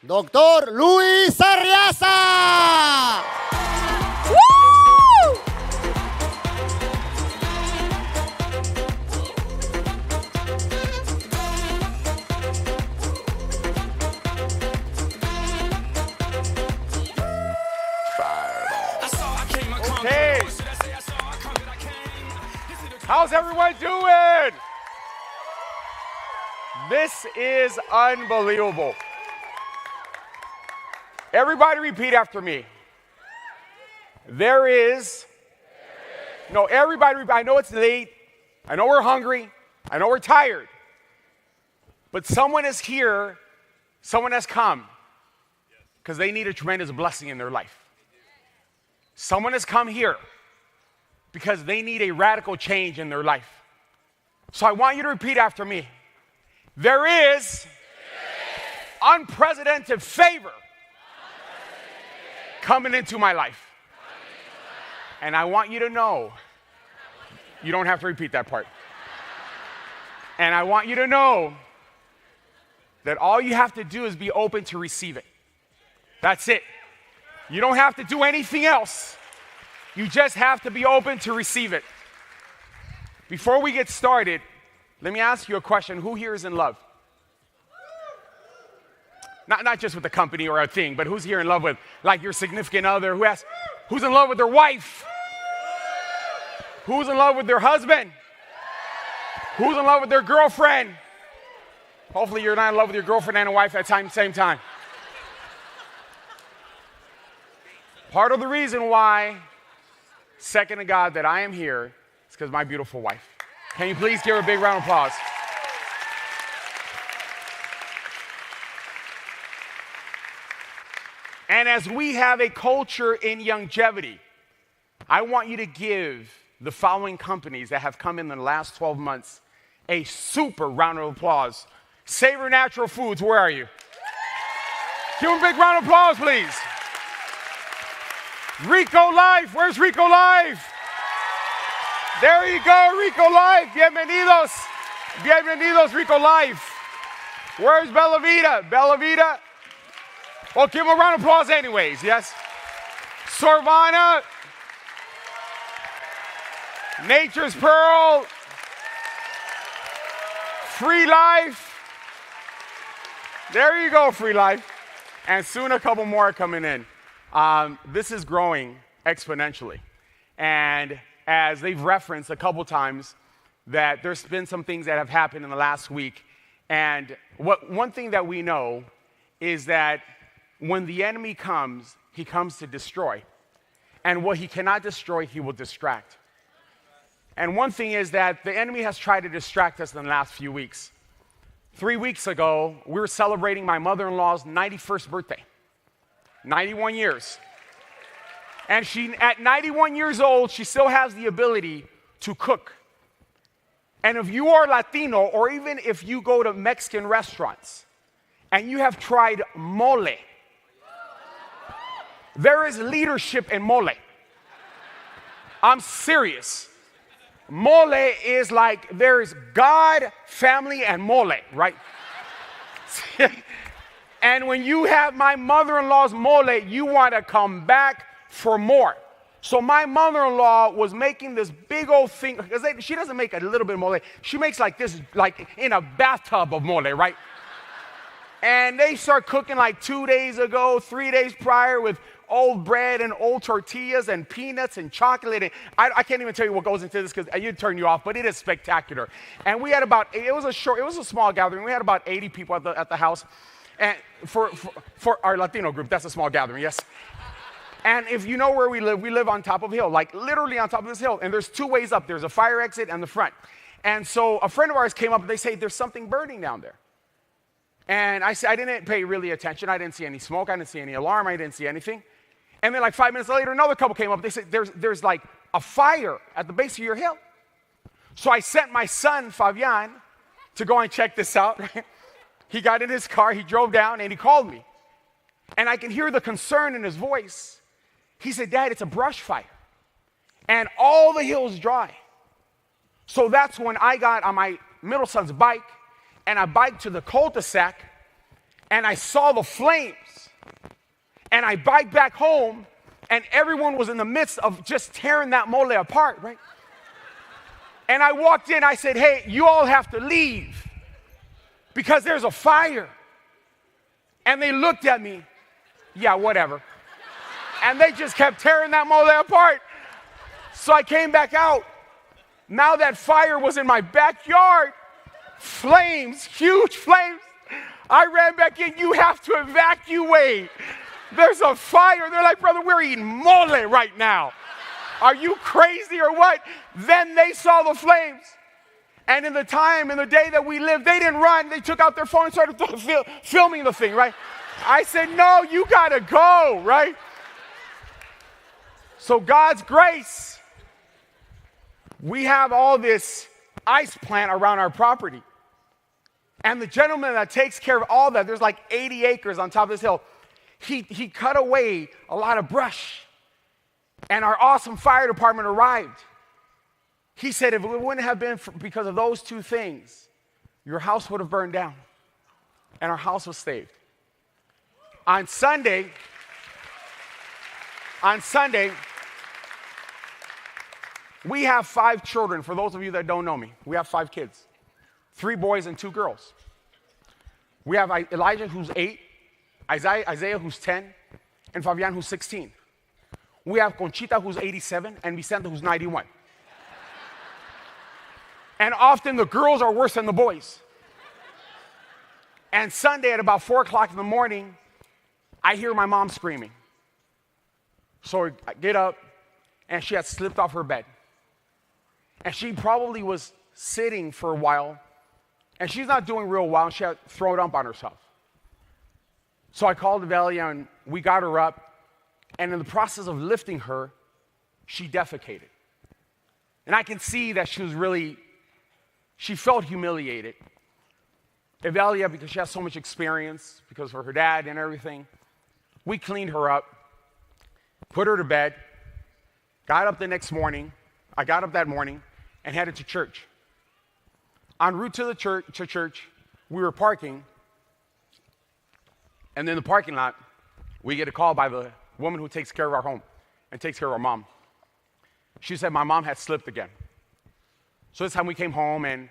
Doctor Luis Arriaza. Woo! Okay. How's everyone doing? This is unbelievable. Everybody repeat after me. No, everybody, I know it's late. I know we're hungry. I know we're tired. But someone is here, someone has come because they need a tremendous blessing in their life. Someone has come here because they need a radical change in their life. So I want you to repeat after me. There is unprecedented favor coming into my life. And I want you to know, you don't have to repeat that part. And I want you to know that all you have to do is be open to receive it. That's it. You don't have to do anything else. You just have to be open to receive it. Before we get started, let me ask you a question. Who here is in love? Not just with the company or a thing, but who's here in love with, like, your significant other? Who's in love with their wife? Who's in love with their husband? Who's in love with their girlfriend? Hopefully you're not in love with your girlfriend and a wife at the same time. Part of the reason why, second to God, that I am here is because of my beautiful wife. Can you please give her a big round of applause? And as we have a culture in Youngevity, I want you to give the following companies that have come in the last 12 months a super round of applause. Savor Natural Foods, where are you? Give them a big round of applause, please. Rico Life, where's Rico Life? There you go, Rico Life. Bienvenidos. Bienvenidos, Rico Life. Where's Bella Vida? Bella Vida. Well, give them a round of applause anyways, yes? Sorvana. Nature's Pearl. Free Life. There you go, Free Life. And soon a couple more are coming in. This is growing exponentially. And as they've referenced a couple times, that there's been some things that have happened in the last week. And one thing that we know is that when the enemy comes, he comes to destroy. And what he cannot destroy, he will distract. And one thing is that the enemy has tried to distract us in the last few weeks. 3 weeks ago, we were celebrating my mother-in-law's 91st birthday. 91 years. And she, at 91 years old, she still has the ability to cook. And if you are Latino, or even if you go to Mexican restaurants, and you have tried mole, there is leadership in mole. I'm serious. Mole is like, there's God, family, and mole, right? And when you have my mother-in-law's mole, you want to come back for more. So my mother-in-law was making this big old thing, because she doesn't make a little bit of mole. She makes like this, like in a bathtub of mole, right? And they start cooking like 2 days ago, 3 days prior, with old bread and old tortillas and peanuts and chocolate. And I can't even tell you what goes into this because it'd turn you off, but it is spectacular. And we had it was a small gathering. We had about 80 people at the house. And for our Latino group, that's a small gathering, yes? And if you know where we live on top of a hill, like literally on top of this hill. And there's two ways up. There's a fire exit and the front. And so a friend of ours came up and they say, there's something burning down there. And I said, I didn't pay really attention. I didn't see any smoke. I didn't see any alarm. I didn't see anything. And then like 5 minutes later, another couple came up. They said, there's like a fire at the base of your hill. So I sent my son, Fabian, to go and check this out. He got in his car, he drove down, and he called me. And I can hear the concern in his voice. He said, Dad, it's a brush fire. And all the hill's dry. So that's when I got on my middle son's bike, and I biked to the cul-de-sac, And I saw the flames. And I biked back home, and everyone was in the midst of just tearing that mole apart, right? And I walked in, I said, hey, you all have to leave because there's a fire. And they looked at me, yeah, whatever. And they just kept tearing that mole apart. So I came back out. Now that fire was in my backyard. Flames, huge flames. I ran back in, you have to evacuate. There's a fire. They're like, brother, we're eating mole right now. Are you crazy or what? Then they saw the flames. And in the day that we lived, they didn't run. They took out their phone and started filming the thing, right? I said, no, you got to go, right? So God's grace, we have all this ice plant around our property. And the gentleman that takes care of all that, there's like 80 acres on top of this hill, he cut away a lot of brush. And our awesome fire department arrived. He said if it wouldn't have been because of those two things, your house would have burned down. And our house was saved. On Sunday, we have 5 children. For those of you that don't know me, we have 5 kids. 3 boys and 2 girls. We have Elijah, who's 8, Isaiah, who's 10, and Fabian, who's 16. We have Conchita, who's 87, and Vicente, who's 91. And often the girls are worse than the boys. And Sunday at about 4 o'clock in the morning, I hear my mom screaming. So I get up, and she had slipped off her bed. And she probably was sitting for a while, and she's not doing real well, and she had thrown up on herself. So I called Avelia, and we got her up, and in the process of lifting her, she defecated. And I can see that she felt humiliated. Avelia, because she has so much experience, because of her dad and everything, we cleaned her up, put her to bed, got up the next morning. I got up that morning and headed to church. En route to the church, we were parking, and in the parking lot, we get a call by the woman who takes care of our home and takes care of our mom. She said my mom had slipped again. So this time we came home, and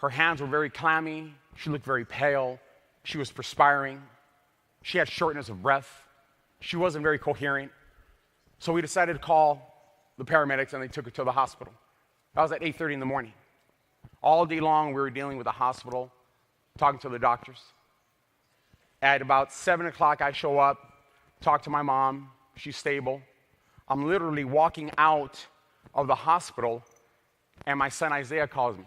her hands were very clammy. She looked very pale. She was perspiring. She had shortness of breath. She wasn't very coherent. So we decided to call the paramedics, and they took her to the hospital. That was at 8:30 in the morning. All day long, we were dealing with the hospital, talking to the doctors. At about 7 o'clock, I show up, talk to my mom. She's stable. I'm literally walking out of the hospital, and my son Isaiah calls me.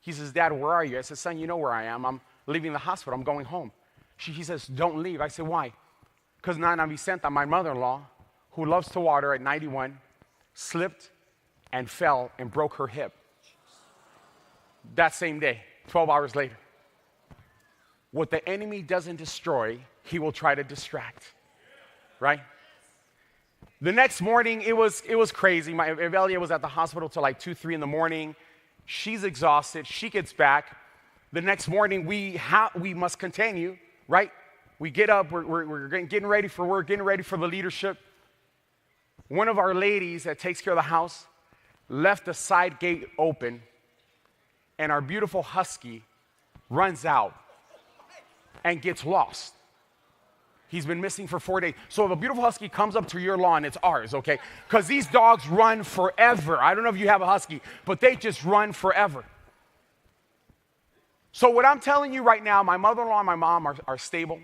He says, Dad, where are you? I said, son, you know where I am. I'm leaving the hospital. I'm going home. He says, don't leave. I said, why? Because Nana Vicenta, my mother-in-law, who loves to water at 91, slipped and fell and broke her hip. That same day, 12 hours later. What the enemy doesn't destroy, he will try to distract. Right? The next morning, it was crazy. Avelia was at the hospital till like 2, 3 in the morning. She's exhausted. She gets back. The next morning, we must continue, right? We get up. We're getting ready for work, getting ready for the leadership. One of our ladies that takes care of the house left the side gate open, and our beautiful husky runs out and gets lost. He's been missing for 4 days. So the beautiful husky comes up to your lawn, it's ours, okay? Because these dogs run forever. I don't know if you have a husky, but they just run forever. So what I'm telling you right now, my mother-in-law and my mom are stable.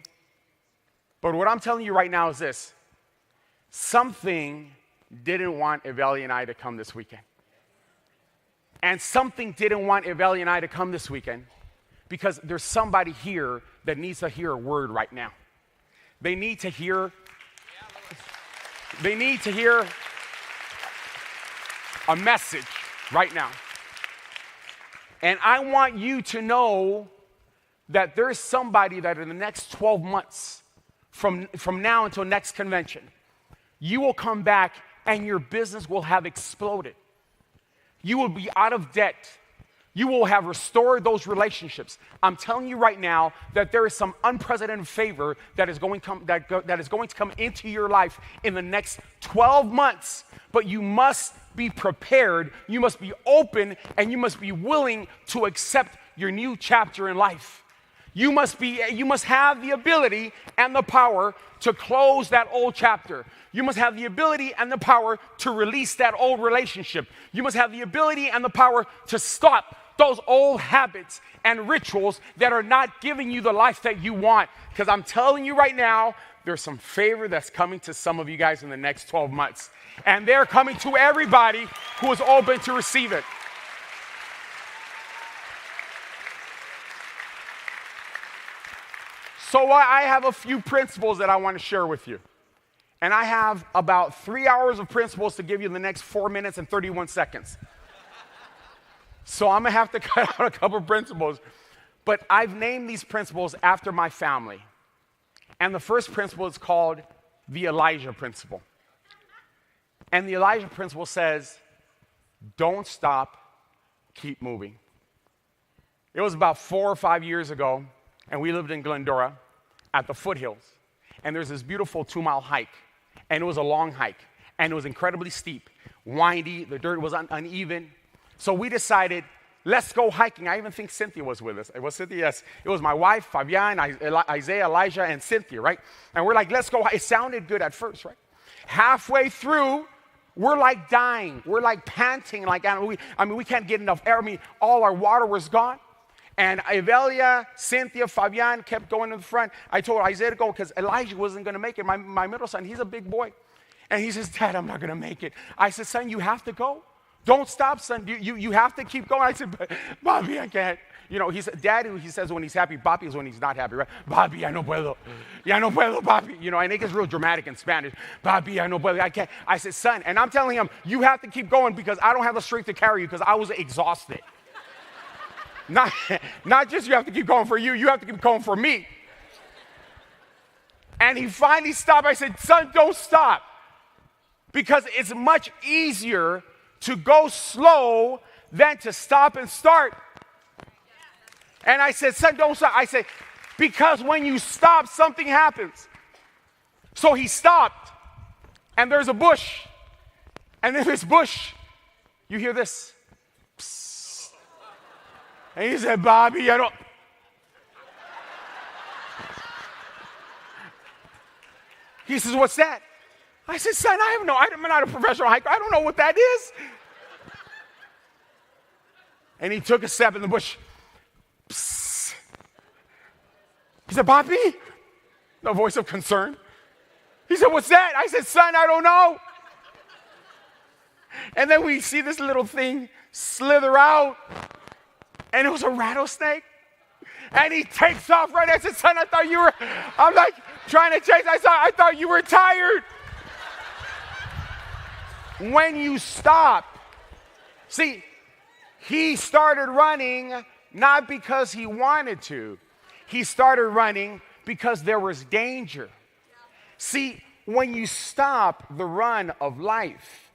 But what I'm telling you right now is this. Something didn't want Avelia and I to come this weekend. And something didn't want Avelia and I to come this weekend because there's somebody here that needs to hear a word right now. They need to hear a message right now. And I want you to know that there's somebody that in the next 12 months, from now until next convention, you will come back and your business will have exploded. You will be out of debt. You will have restored those relationships. I'm telling you right now that there is some unprecedented favor that is going to come into your life in the next 12 months. But you must be prepared, you must be open, and you must be willing to accept your new chapter in life. You must have the ability and the power to close that old chapter. You must have the ability and the power to release that old relationship. You must have the ability and the power to stop those old habits and rituals that are not giving you the life that you want. Because I'm telling you right now, there's some favor that's coming to some of you guys in the next 12 months. And they're coming to everybody who is open to receive it. So I have a few principles that I want to share with you. And I have about 3 hours of principles to give you in the next 4 minutes and 31 seconds. So I'm going to have to cut out a couple of principles. But I've named these principles after my family. And the first principle is called the Elijah principle. And the Elijah principle says, don't stop, keep moving. It was about 4 or 5 years ago, and we lived in Glendora at the foothills. And there's this beautiful 2-mile hike. And it was a long hike. And it was incredibly steep, windy, the dirt was uneven. So we decided, let's go hiking. I even think Cynthia was with us. It was Cynthia, yes. It was my wife, Fabian, Isaiah, Elijah, and Cynthia, right? And we're like, let's go. It sounded good at first, right? Halfway through, we're like dying. We're like panting like animals. We can't get enough air. All our water was gone. And Evelia, Cynthia, Fabian kept going to the front. I told Isaiah to go because Elijah wasn't going to make it. My middle son, he's a big boy. And he says, Dad, I'm not going to make it. I said, son, you have to go. Don't stop, son. You have to keep going. I said, Bobby, I can't. You know, Daddy, he says when he's happy. Bobby is when he's not happy, right? Bobby, ya no puedo. Ya no puedo, Bobby. You know, and it gets real dramatic in Spanish. Bobby, ya no puedo. I can't. I said, son, and I'm telling him, you have to keep going because I don't have the strength to carry you because I was exhausted. Not just you have to keep going for you have to keep going for me. And he finally stopped. I said, son, don't stop. Because it's much easier to go slow than to stop and start. And I said, son, don't stop. I said, because when you stop, something happens. So he stopped, and there's a bush. And in this bush, you hear this. Psst. And he said, Bobby, I don't. He says, what's that? I said, son, I'm not a professional hiker. I don't know what that is. And he took a step in the bush. Psst. He said, Bobby? No voice of concern. He said, what's that? I said, son, I don't know. And then we see this little thing slither out. And it was a rattlesnake. And he takes off right. I said, son, I'm like trying to chase. I thought you were tired. When you stop, see, he started running not because he wanted to. He started running because there was danger. See, when you stop the run of life,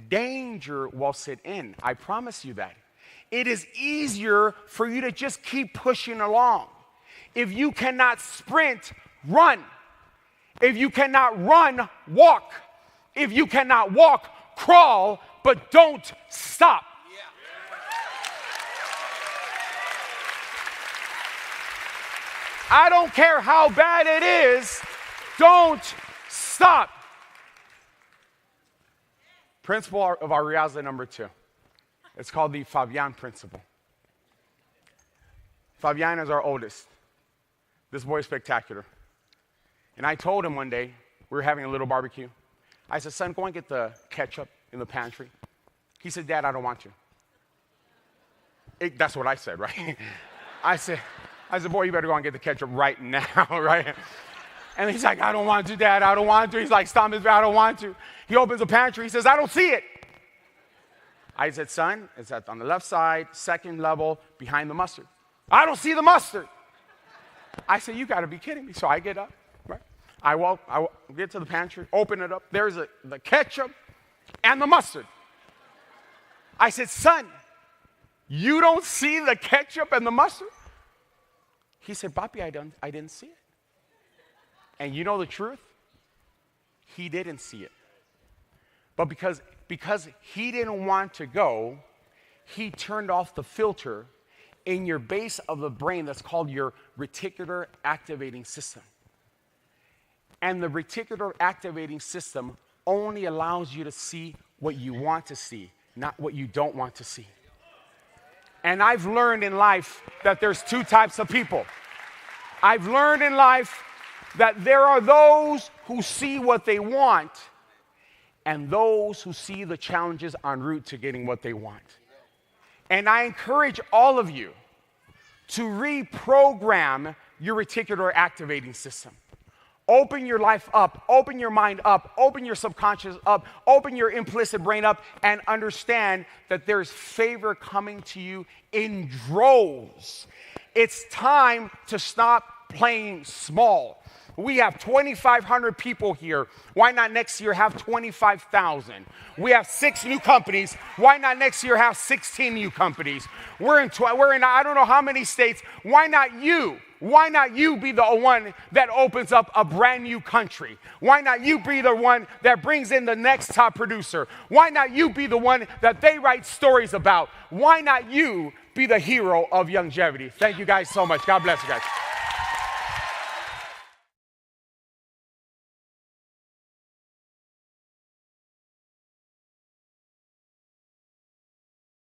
danger will sit in. I promise you that. It is easier for you to just keep pushing along. If you cannot sprint, run. If you cannot run, walk. If you cannot walk, crawl, but don't stop. I don't care how bad it is, don't stop. Principle of Ariaza number 2. It's called the Fabian principle. Fabian is our oldest. This boy is spectacular. And I told him one day, we were having a little barbecue. I said, son, go and get the ketchup in the pantry. He said, Dad, I don't want to. That's what I said, right? I said, boy, you better go and get the ketchup right now, right? And he's like, I don't want to, Dad, I don't want to. He's like, stop it, I don't want to. He opens the pantry, he says, I don't see it. I said, son, it's on the left side, second level, behind the mustard. I don't see the mustard. I said, you got to be kidding me. So I get up, right? I get to the pantry, open it up. There's the ketchup and the mustard. I said, son, You don't see the ketchup and the mustard? He said, Papi, I didn't see it. And you know the truth? He didn't see it. But because he didn't want to go, he turned off the filter in your base of the brain that's called your reticular activating system. And the reticular activating system only allows you to see what you want to see, not what you don't want to see. And I've learned in life that there's two types of people. I've learned in life that there are those who see what they want and those who see the challenges en route to getting what they want. And I encourage all of you to reprogram your reticular activating system. Open your life up, open your mind up, open your subconscious up, open your implicit brain up, and understand that there's favor coming to you in droves. It's time to stop playing small. We have 2,500 people here. Why not next year have 25,000? We have 6 new companies. Why not next year have 16 new companies? We're in I don't know how many states. Why not you? Why not you be the one that opens up a brand new country? Why not you be the one that brings in the next top producer? Why not you be the one that they write stories about? Why not you be the hero of Youngevity? Thank you guys so much. God bless you guys.